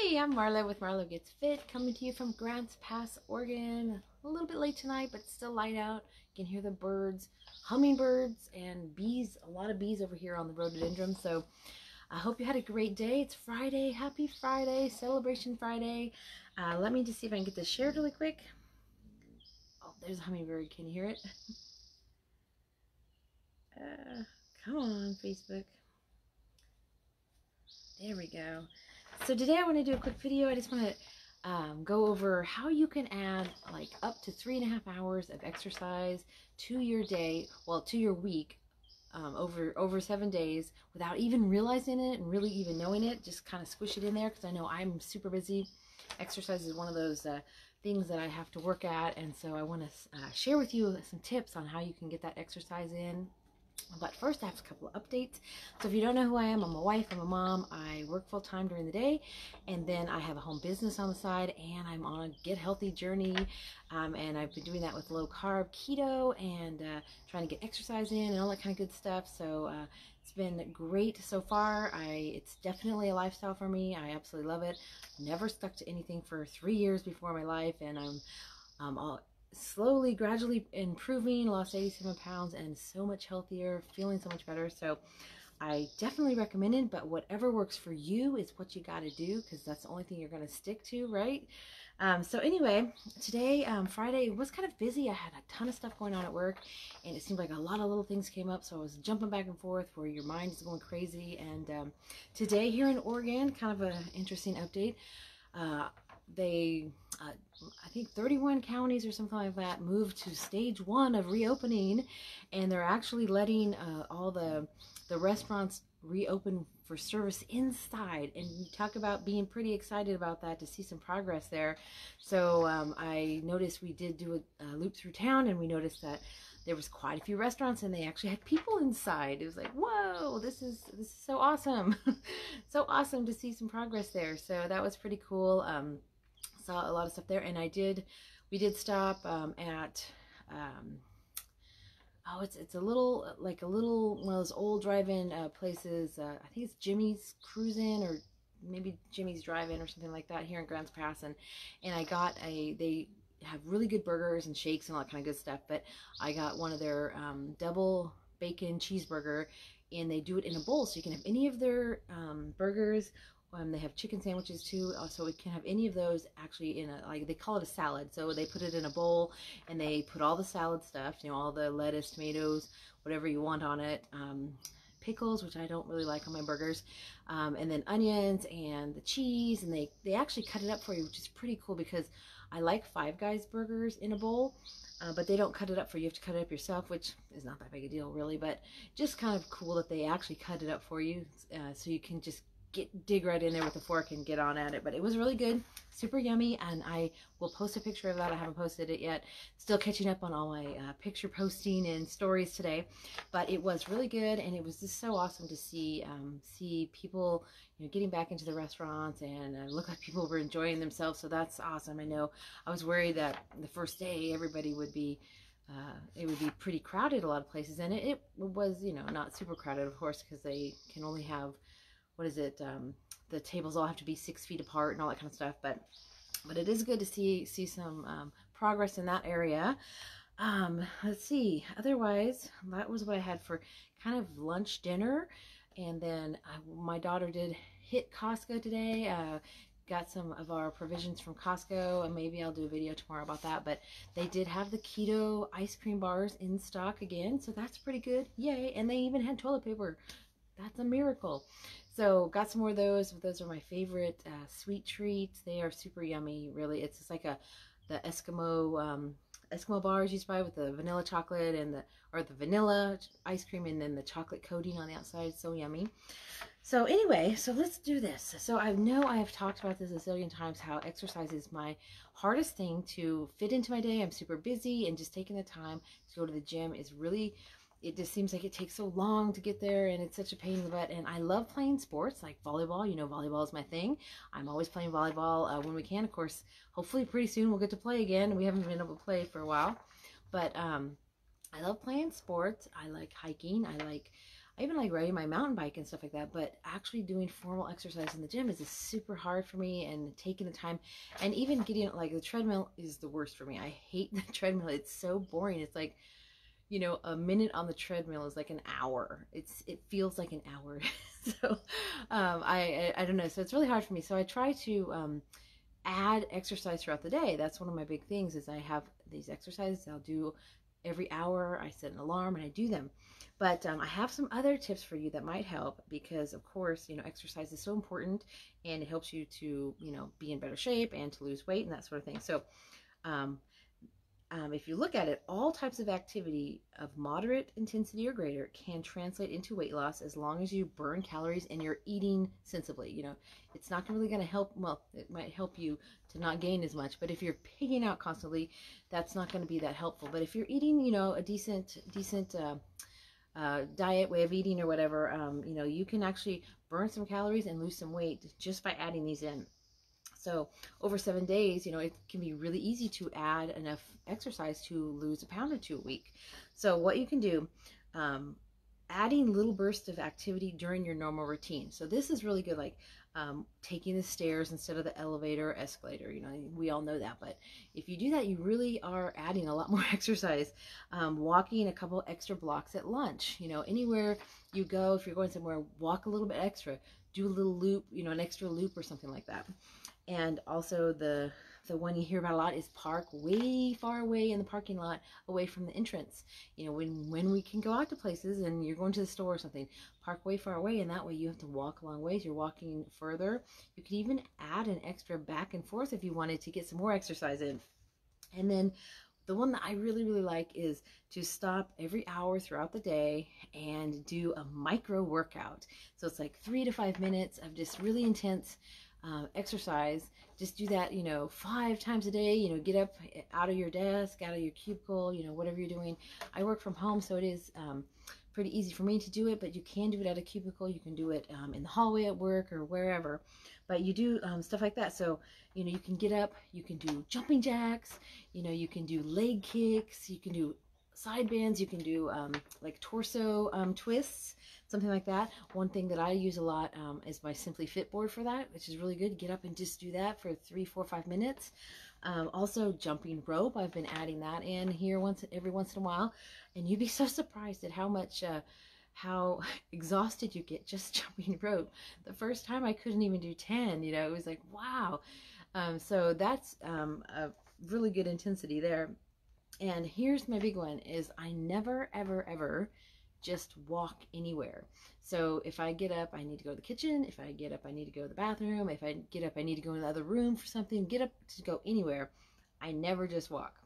Hey, I'm Marlo with Marlo Gets Fit, coming to you from Grants Pass, Oregon. A little bit late tonight, but still light out. You can hear the birds, hummingbirds, and bees. A lot of bees over here on the rhododendron. So I hope you had a great day. It's Friday. Happy Friday, Celebration Friday. Let me just see if I can get this shared really quick. Oh, there's a hummingbird. Can you hear it? Come on, Facebook. There we go. So today I want to do a quick video. I just want to go over how you can add like up to 3.5 hours of exercise to your day, well, to your week, over 7 days without even realizing it and really even knowing it. Just kind of squish it in there because I know I'm super busy. Exercise is one of those things that I have to work at, and so I want to share with you some tips on how you can get that exercise in. But first, I have a couple of updates. So if you don't know who I am, I'm a wife, I'm a mom. I work full-time during the day, and then I have a home business on the side, and I'm on a get healthy journey. And I've been doing that with low carb, keto, and trying to get exercise in and all that kind of good stuff. So it's been great so far. It's definitely a lifestyle for me. I absolutely love it. Never stuck to anything for 3 years before my life, and I'm all slowly, gradually improving, lost 87 pounds and so much healthier, feeling so much better. So I definitely recommend it, but whatever works for you is what you got to do, because that's the only thing you're going to stick to, right? So anyway, today, Friday, was kind of busy. I had a ton of stuff going on at work, and it seemed like a lot of little things came up, so I was jumping back and forth where your mind is going crazy. And today here in Oregon, kind of an interesting update. I think 31 counties or something like that moved to stage 1 of reopening, and they're actually letting all the restaurants reopen for service inside. And you talk about being pretty excited about that, to see some progress there. So I noticed we did do a loop through town, and we noticed that there was quite a few restaurants and they actually had people inside. It was like, whoa, this is so awesome. So awesome to see some progress there. So that was pretty cool. Saw a lot of stuff there, and we did stop at oh, it's a little one of those old drive-in places. I think it's Jimmy's Cruisin' or maybe Jimmy's Drive-In or something like that here in Grants Pass, and I got they have really good burgers and shakes and all that kind of good stuff, but I got one of their double bacon cheeseburger, and they do it in a bowl, so you can have any of their burgers. They have chicken sandwiches too, so we can have any of those actually in a, like, they call it a salad. So they put it in a bowl, and they put all the salad stuff, you know, all the lettuce, tomatoes, whatever you want on it, pickles, which I don't really like on my burgers, and then onions and the cheese, and they actually cut it up for you, which is pretty cool, because I like Five Guys burgers in a bowl, but they don't cut it up for you. You have to cut it up yourself, which is not that big a deal really, but just kind of cool that they actually cut it up for you, so you can just dig right in there with a fork and get on at it. But it was really good, super yummy, and I will post a picture of that. I haven't posted it yet. Still catching up on all my picture posting and stories today, but it was really good, and it was just so awesome to see people, you know, getting back into the restaurants, and it looked like people were enjoying themselves. So that's awesome. I know I was worried that the first day everybody would be it would be pretty crowded a lot of places, and it was, you know, not super crowded, of course, because they can only have, what is it, the tables all have to be 6 feet apart and all that kind of stuff, but it is good to see some progress in that area. Let's see, otherwise that was what I had for kind of lunch, dinner, and then my daughter did hit Costco today. Got some of our provisions from Costco, and maybe I'll do a video tomorrow about that, but they did have the keto ice cream bars in stock again, so that's pretty good. Yay. And they even had toilet paper. That's a miracle. So got some more of those. Those are my favorite sweet treats. They are super yummy, really. It's just like the Eskimo bars you used to buy with the vanilla chocolate and the vanilla ice cream, and then the chocolate coating on the outside. It's so yummy. So anyway, so let's do this. So I know I have talked about this a zillion times, how exercise is my hardest thing to fit into my day. I'm super busy, and just taking the time to go to the gym is really, it just seems like it takes so long to get there, and it's such a pain in the butt. And I love playing sports like volleyball. You know, volleyball is my thing. I'm always playing volleyball when we can. Of course, hopefully pretty soon we'll get to play again. We haven't been able to play for a while, but I love playing sports. I like hiking. I like I even like riding my mountain bike and stuff like that, but actually doing formal exercise in the gym is super hard for me, and taking the time, and even getting, like, the treadmill is the worst for me. I hate the treadmill. It's so boring. It's like, a minute on the treadmill is like an hour. It feels like an hour. So I don't know. So it's really hard for me. So I try to add exercise throughout the day. That's one of my big things, is I have these exercises I'll do every hour. I set an alarm and I do them. But I have some other tips for you that might help, because of course, exercise is so important, and it helps you to, be in better shape and to lose weight and that sort of thing. So um, if you look at it, all types of activity of moderate intensity or greater can translate into weight loss, as long as you burn calories and you're eating sensibly. It's not really going to help. Well, it might help you to not gain as much, but if you're pigging out constantly, that's not going to be that helpful. But if you're eating, a decent diet, way of eating or whatever, you can actually burn some calories and lose some weight just by adding these in. So over 7 days, it can be really easy to add enough exercise to lose a pound or 2 a week. So what you can do, adding little bursts of activity during your normal routine. So this is really good, like taking the stairs instead of the elevator or escalator. We all know that, but if you do that, you really are adding a lot more exercise. Walking a couple extra blocks at lunch. Anywhere you go, if you're going somewhere, walk a little bit extra. Do a little loop, an extra loop or something like that. And also the one you hear about a lot is park way far away in the parking lot, away from the entrance. When we can go out to places and you're going to the store or something, park way far away, and that way you have to walk a long ways. You're walking further. You could even add an extra back and forth if you wanted to get some more exercise in. And then the one that I really, really like is to stop every hour throughout the day and do a micro workout. So it's like 3 to 5 minutes of just really intense exercise. Just do that, 5 times a day. Get up out of your desk, out of your cubicle, whatever you're doing. I work from home, so it is pretty easy for me to do it, but you can do it at a cubicle. You can do it in the hallway at work or wherever, but you do stuff like that. So you can get up, you can do jumping jacks, you can do leg kicks, you can do side bends, you can do like torso twists, something like that. One thing that I use a lot is my Simply Fit board for that, which is really good. Get up and just do that for 3, 4, 5 minutes. Also jumping rope, I've been adding that in here every once in a while, and you'd be so surprised at how much how exhausted you get just jumping rope. The first time I couldn't even do 10, it was like, wow. So that's a really good intensity there. And here's my big one is I never, ever, ever just walk anywhere. So if I get up, I need to go to the kitchen. If I get up, I need to go to the bathroom. If I get up, I need to go in the other room for something. Get up to go anywhere. I never just walk.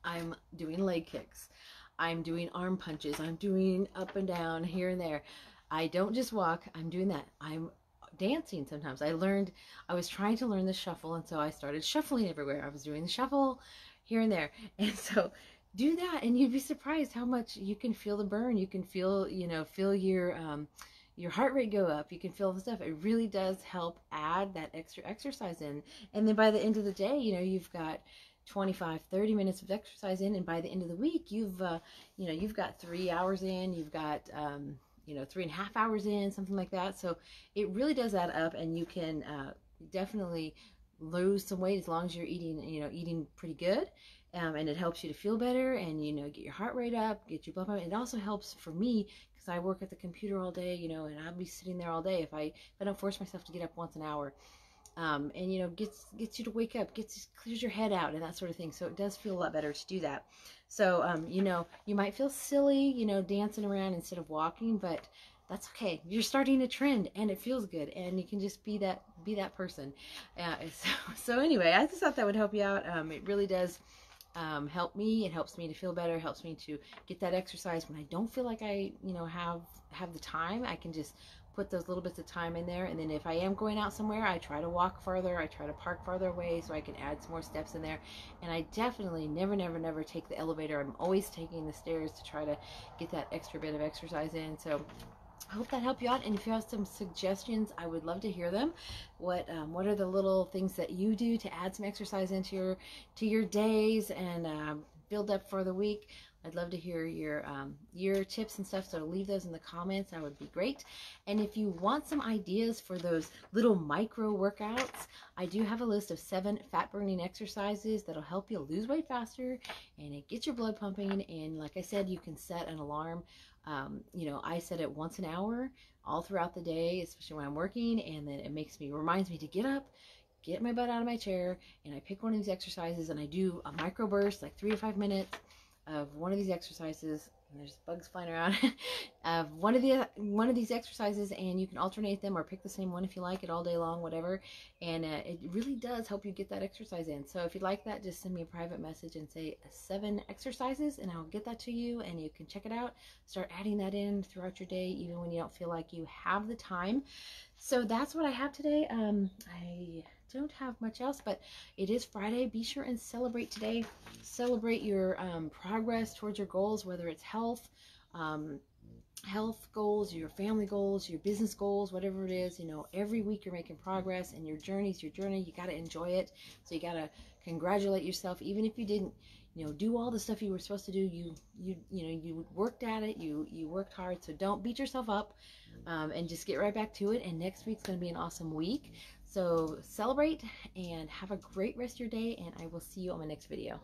I'm doing leg kicks. I'm doing arm punches. I'm doing up and down here and there. I don't just walk. I'm doing that. I'm dancing sometimes. I was trying to learn the shuffle, and so I started shuffling everywhere. I was doing the shuffle here and there. And so do that, and you'd be surprised how much you can feel the burn. You can feel, feel your heart rate go up. You can feel the stuff. It really does help add that extra exercise in. And then by the end of the day, you've got 25, 30 minutes of exercise in, and by the end of the week, you've got 3 hours in, you've got 3.5 hours in, something like that. So it really does add up, and you can definitely lose some weight as long as you're eating pretty good. And it helps you to feel better, and get your heart rate up, get your blood pressure. It also helps for me because I work at the computer all day, and I'll be sitting there all day if I don't force myself to get up once an hour. And gets you to wake up, clears your head out and that sort of thing. So it does feel a lot better to do that. So you might feel silly, dancing around instead of walking, but that's okay. You're starting a trend, and it feels good, and you can just be that person. So anyway, I just thought that would help you out. It really does help me. It helps me to feel better. It helps me to get that exercise when I don't feel like I have the time. I can just put those little bits of time in there, and then if I am going out somewhere, I try to walk farther. I try to park farther away so I can add some more steps in there. And I definitely never take the elevator. I'm always taking the stairs to try to get that extra bit of exercise in. So I hope that helped you out, and if you have some suggestions, I would love to hear them. What are the little things that you do to add some exercise into your days and build up for the week? I'd love to hear your tips and stuff, so leave those in the comments. That would be great. And if you want some ideas for those little micro workouts, I do have a list of 7 fat burning exercises that'll help you lose weight faster and it gets your blood pumping. And like I said, you can set an alarm. I set it once an hour all throughout the day, especially when I'm working, and then it reminds me to get up, get my butt out of my chair, and I pick one of these exercises and I do a micro burst, like 3 to 5 minutes of one of these exercises. And there's bugs flying around. Of one of these exercises, and you can alternate them or pick the same one if you like it all day long, whatever. And it really does help you get that exercise in. So if you'd like that, just send me a private message and say 7 exercises, and I'll get that to you, and you can check it out. Start adding that in throughout your day, even when you don't feel like you have the time. So that's what I have today. I don't have much else, but it is Friday. Be sure and celebrate today. Celebrate your progress towards your goals, whether it's health goals, your family goals, your business goals, whatever it is. Every week you're making progress, and your journey's your journey. You got to enjoy it. So you got to congratulate yourself, even if you didn't do all the stuff you were supposed to do. You worked at it, you worked hard. So don't beat yourself up, and just get right back to it. And next week's going to be an awesome week. So celebrate and have a great rest of your day, and I will see you on my next video.